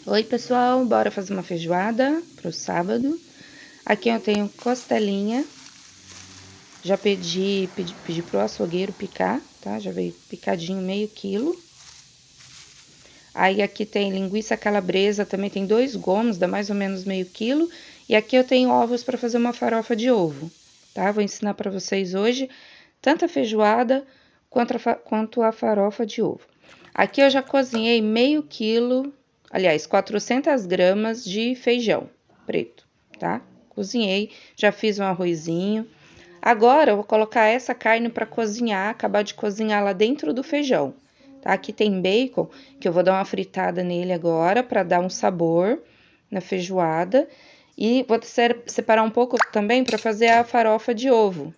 Oi, pessoal, bora fazer uma feijoada pro sábado. Aqui eu tenho costelinha. Já pedi pro açougueiro picar, tá? Já veio picadinho meio quilo. Aí aqui tem linguiça calabresa, também tem 2 gomos, dá mais ou menos meio quilo. E aqui eu tenho ovos para fazer uma farofa de ovo, tá? Vou ensinar para vocês hoje tanto a feijoada quanto a farofa de ovo. Aqui eu já cozinhei meio quilo, aliás, 400 gramas de feijão preto, tá? Cozinhei, já fiz um arrozinho. Agora eu vou colocar essa carne para cozinhar, acabar de cozinhar lá dentro do feijão. Tá? Aqui tem bacon, que eu vou dar uma fritada nele agora para dar um sabor na feijoada. E vou separar um pouco também para fazer a farofa de ovo.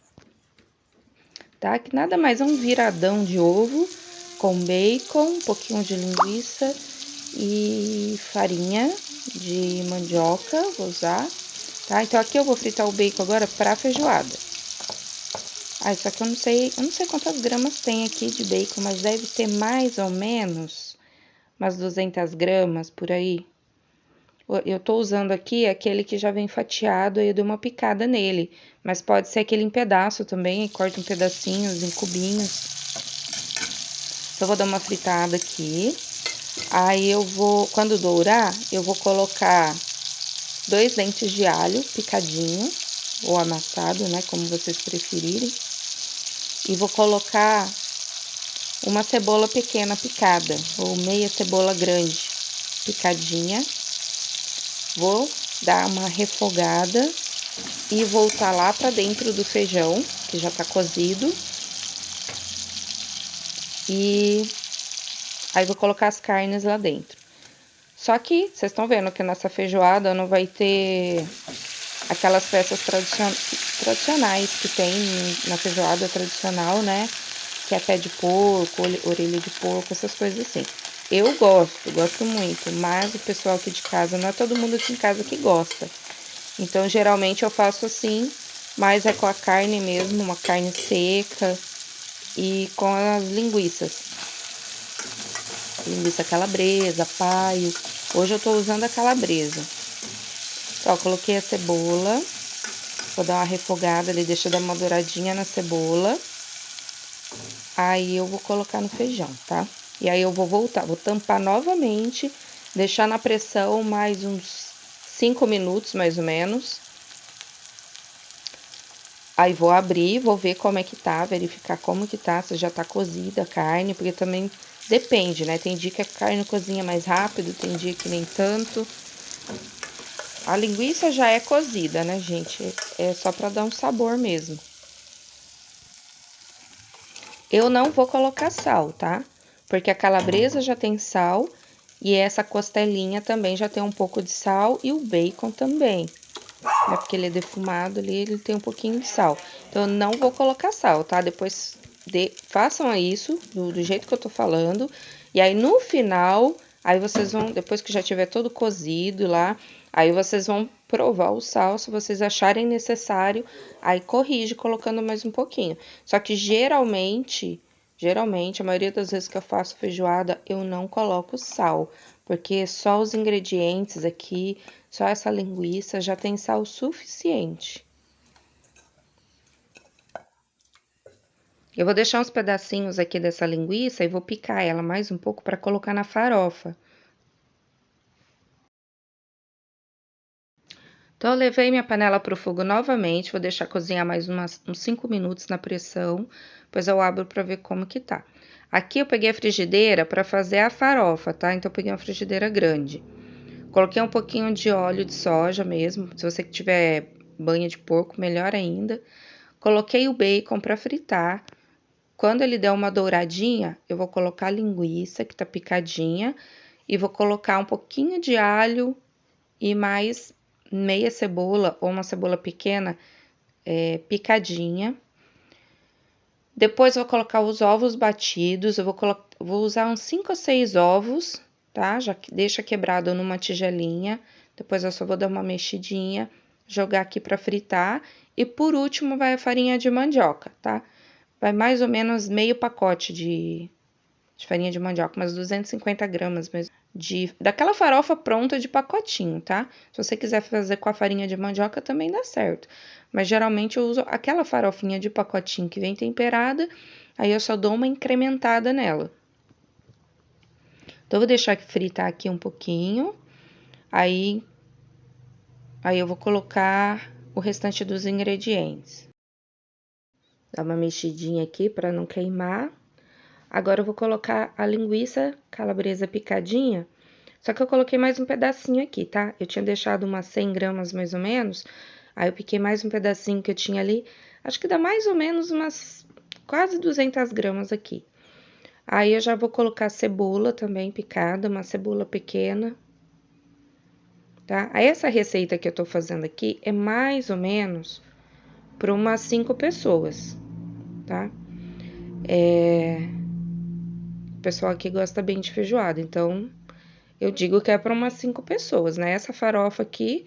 Tá? Que nada mais é um viradão de ovo com bacon, um pouquinho de linguiça e farinha de mandioca, vou usar. Tá? Então aqui eu vou fritar o bacon agora para feijoada. Só que eu não sei quantas gramas tem aqui de bacon, mas deve ter mais ou menos umas 200 gramas por aí. Eu tô usando aqui aquele que já vem fatiado, aí eu dei uma picada nele. Mas pode ser aquele em pedaço também, e corta em pedacinhos, em cubinhos. Então, eu vou dar uma fritada aqui. Aí eu vou, quando dourar, eu vou colocar 2 dentes de alho picadinho, ou amassado, né, como vocês preferirem. E vou colocar uma cebola pequena picada, ou meia cebola grande picadinha. Vou dar uma refogada e voltar lá para dentro do feijão, que já tá cozido. E aí vou colocar as carnes lá dentro. Só que vocês estão vendo que nessa feijoada não vai ter aquelas peças tradicionais que tem na feijoada tradicional, né? Que é pé de porco, orelha de porco, essas coisas assim. Eu gosto muito, mas o pessoal aqui de casa, não é todo mundo aqui em casa que gosta. Então, geralmente eu faço assim, mas é com a carne mesmo, uma carne seca e com as linguiças. Linguiça calabresa, paio. Hoje eu tô usando a calabresa. Ó, coloquei a cebola. Vou dar uma refogada ali, deixa eu dar uma douradinha na cebola. Aí eu vou colocar no feijão, tá? E aí eu vou voltar, vou tampar novamente, deixar na pressão mais uns 5 minutos, mais ou menos. Aí vou abrir, vou ver como é que tá, verificar como que tá, se já tá cozida a carne, porque também depende, né? Tem dia que a carne cozinha mais rápido, tem dia que nem tanto. A linguiça já é cozida, né, gente? É só pra dar um sabor mesmo. Eu não vou colocar sal, tá? Porque a calabresa já tem sal e essa costelinha também já tem um pouco de sal e o bacon também. Né? Porque ele é defumado ali, ele tem um pouquinho de sal. Então, eu não vou colocar sal, tá? Depois façam isso do jeito que eu tô falando. E aí, no final, aí vocês vão, depois que já tiver todo cozido lá, aí vocês vão provar o sal, se vocês acharem necessário, aí corrige colocando mais um pouquinho. Só que geralmente, a maioria das vezes que eu faço feijoada, eu não coloco sal, porque só os ingredientes aqui, só essa linguiça já tem sal suficiente. Eu vou deixar uns pedacinhos aqui dessa linguiça e vou picar ela mais um pouco para colocar na farofa. Então, eu levei minha panela para o fogo novamente, vou deixar cozinhar mais uns 5 minutos na pressão, depois eu abro para ver como que tá. Aqui eu peguei a frigideira para fazer a farofa, tá? Então, eu peguei uma frigideira grande. Coloquei um pouquinho de óleo de soja mesmo, se você tiver banha de porco, melhor ainda. Coloquei o bacon para fritar. Quando ele der uma douradinha, eu vou colocar a linguiça, que tá picadinha, e vou colocar um pouquinho de alho e mais meia cebola ou uma cebola pequena picadinha. Depois eu vou colocar os ovos batidos, vou usar uns 5 ou 6 ovos, tá? Já deixa quebrado numa tigelinha. Depois eu só vou dar uma mexidinha, jogar aqui para fritar. E por último vai a farinha de mandioca, tá? Vai mais ou menos meio pacote de farinha de mandioca, umas 250 gramas mesmo, daquela farofa pronta de pacotinho, tá? Se você quiser fazer com a farinha de mandioca, também dá certo. Mas geralmente eu uso aquela farofinha de pacotinho que vem temperada, aí eu só dou uma incrementada nela. Então, eu vou deixar fritar aqui um pouquinho, aí eu vou colocar o restante dos ingredientes. Dá uma mexidinha aqui para não queimar. Agora eu vou colocar a linguiça calabresa picadinha, só que eu coloquei mais um pedacinho aqui, tá? Eu tinha deixado umas 100 gramas mais ou menos, aí eu piquei mais um pedacinho que eu tinha ali, acho que dá mais ou menos umas quase 200 gramas aqui. Aí eu já vou colocar cebola também picada, uma cebola pequena, tá? Aí essa receita que eu tô fazendo aqui é mais ou menos para umas 5 pessoas, tá? O pessoal aqui gosta bem de feijoada, então eu digo que é para umas 5 pessoas, né? Essa farofa aqui,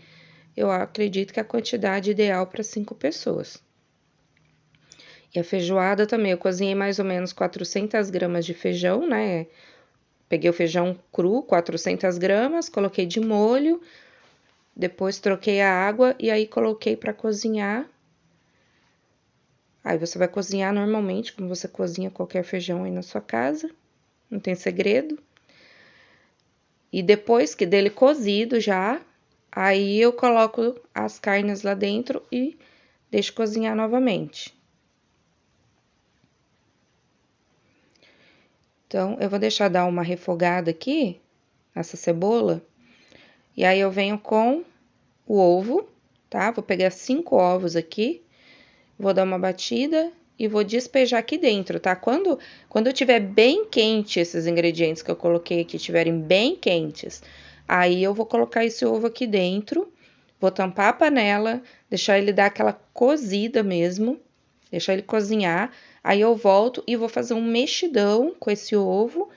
eu acredito que é a quantidade ideal para 5 pessoas. E a feijoada também, eu cozinhei mais ou menos 400 gramas de feijão, né? Peguei o feijão cru, 400 gramas, coloquei de molho, depois troquei a água e aí coloquei para cozinhar. Aí você vai cozinhar normalmente, como você cozinha qualquer feijão aí na sua casa, não tem segredo. E depois que dele cozido já, aí eu coloco as carnes lá dentro e deixo cozinhar novamente. Então, eu vou deixar dar uma refogada aqui, nessa cebola, e aí eu venho com o ovo, tá? Vou pegar 5 ovos aqui, vou dar uma batida e vou despejar aqui dentro, tá? Quando tiver bem quente esses ingredientes que eu coloquei aqui, estiverem bem quentes, aí eu vou colocar esse ovo aqui dentro, vou tampar a panela, deixar ele dar aquela cozida mesmo, deixar ele cozinhar, aí eu volto e vou fazer um mexidão com esse ovo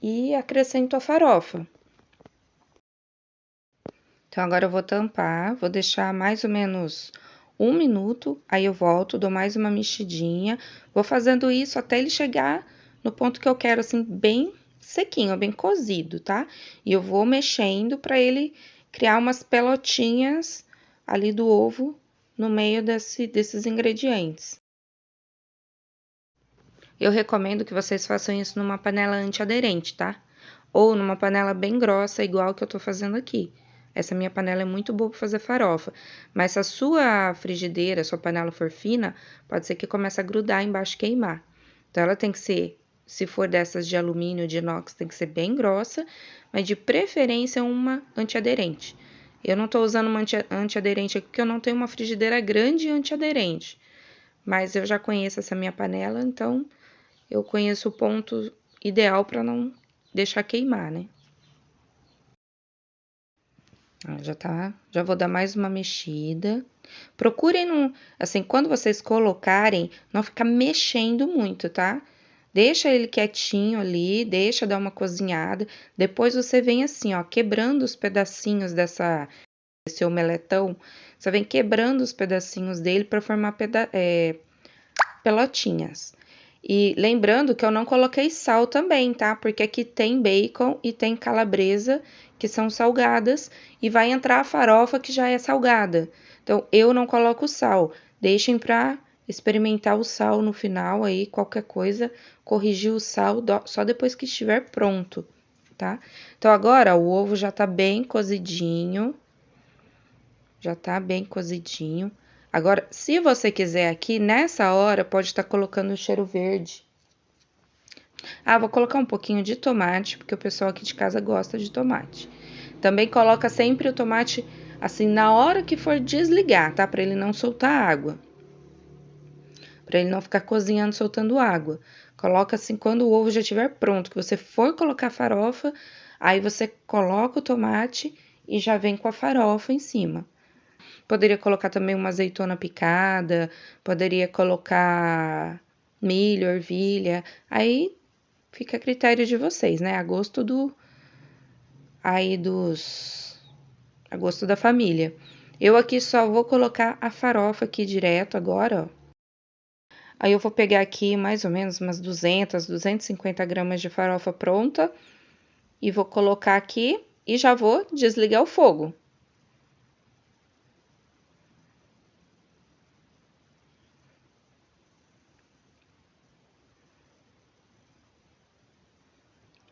e acrescento a farofa. Então, agora eu vou tampar, vou deixar mais ou menos 1 minuto, aí eu volto, dou mais uma mexidinha, vou fazendo isso até ele chegar no ponto que eu quero, assim, bem sequinho, bem cozido, tá? E eu vou mexendo para ele criar umas pelotinhas ali do ovo no meio desses ingredientes. Eu recomendo que vocês façam isso numa panela antiaderente, tá? Ou numa panela bem grossa, igual que eu tô fazendo aqui. Essa minha panela é muito boa para fazer farofa. Mas se a sua frigideira, sua panela for fina, pode ser que comece a grudar embaixo e queimar. Então, ela tem que ser, se for dessas de alumínio, de inox, tem que ser bem grossa, mas de preferência uma antiaderente. Eu não tô usando uma antiaderente aqui porque eu não tenho uma frigideira grande e antiaderente. Mas eu já conheço essa minha panela, então eu conheço o ponto ideal para não deixar queimar, né? Já vou dar mais uma mexida. Procurem, não, assim, quando vocês colocarem, não ficar mexendo muito, tá? Deixa ele quietinho ali, deixa dar uma cozinhada. Depois você vem assim, ó, quebrando os pedacinhos desse omeletão. Você vem quebrando os pedacinhos dele para formar pelotinhas. E lembrando que eu não coloquei sal também, tá? Porque aqui tem bacon e tem calabresa, que são salgadas, e vai entrar a farofa que já é salgada. Então, eu não coloco sal. Deixem pra experimentar o sal no final aí, qualquer coisa, corrigir o sal só depois que estiver pronto, tá? Então, agora o ovo já tá bem cozidinho. Já tá bem cozidinho. Agora, se você quiser aqui, nessa hora, pode estar colocando o cheiro verde. Ah, vou colocar um pouquinho de tomate, porque o pessoal aqui de casa gosta de tomate. Também coloca sempre o tomate, assim, na hora que for desligar, tá? Pra ele não soltar água. Pra ele não ficar cozinhando, soltando água. Coloca assim, quando o ovo já estiver pronto, que você for colocar a farofa, aí você coloca o tomate e já vem com a farofa em cima. Poderia colocar também uma azeitona picada, poderia colocar milho, ervilha, aí fica a critério de vocês, né? A gosto da família. Eu aqui só vou colocar a farofa aqui direto agora, ó. Aí eu vou pegar aqui mais ou menos umas 200, 250 gramas de farofa pronta e vou colocar aqui e já vou desligar o fogo.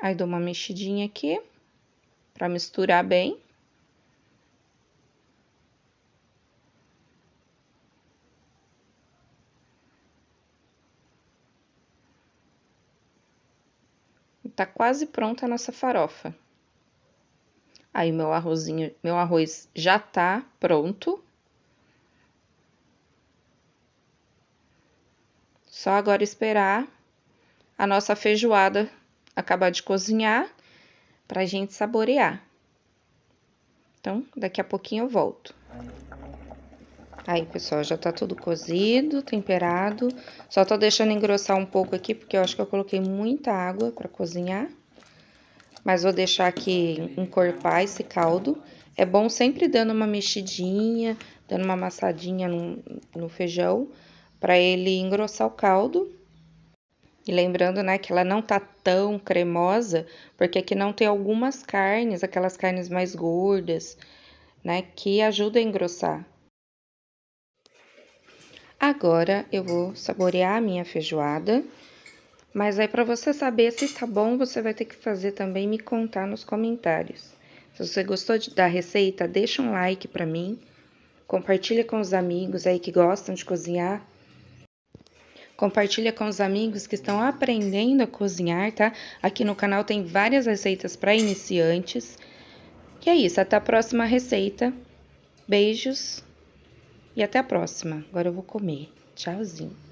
Aí dou uma mexidinha aqui para misturar bem. Tá quase pronta a nossa farofa. Aí meu arroz já tá pronto. Só agora esperar a nossa feijoada acabar de cozinhar pra gente saborear. Então, daqui a pouquinho eu volto. Aí, pessoal, já tá tudo cozido, temperado. Só tô deixando engrossar um pouco aqui, porque eu acho que eu coloquei muita água pra cozinhar. Mas vou deixar aqui encorpar esse caldo. É bom sempre dando uma mexidinha, dando uma amassadinha no feijão, pra ele engrossar o caldo. E lembrando, né, que ela não tá tão cremosa, porque aqui não tem algumas carnes, aquelas carnes mais gordas, né, que ajudam a engrossar. Agora eu vou saborear a minha feijoada, mas aí para você saber se tá bom, você vai ter que fazer também e me contar nos comentários. Se você gostou da receita, deixa um like para mim, compartilha com os amigos aí que gostam de cozinhar. Compartilha com os amigos que estão aprendendo a cozinhar, tá? Aqui no canal tem várias receitas para iniciantes. E é isso, até a próxima receita. Beijos e até a próxima. Agora eu vou comer. Tchauzinho.